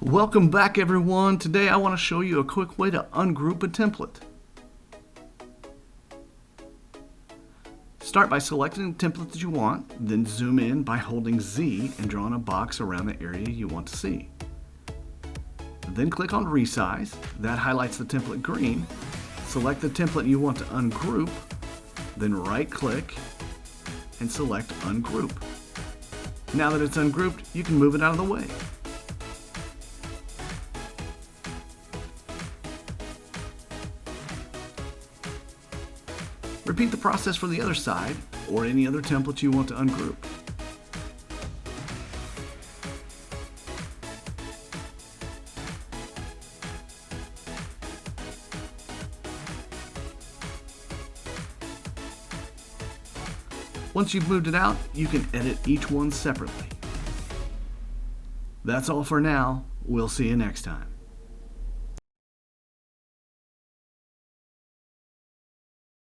Welcome back, everyone. Today I want to show you a quick way to ungroup a template. Start by selecting the template that you want, then zoom in by holding Z and drawing a box around the area you want to see. Then click on Resize. That highlights the template green. Select the template you want to ungroup, then right-click and select Ungroup. Now that it's ungrouped, you can move it out of the way. Repeat the process for the other side or any other template you want to ungroup. Once you've moved it out, you can edit each one separately. That's all for now. We'll see you next time.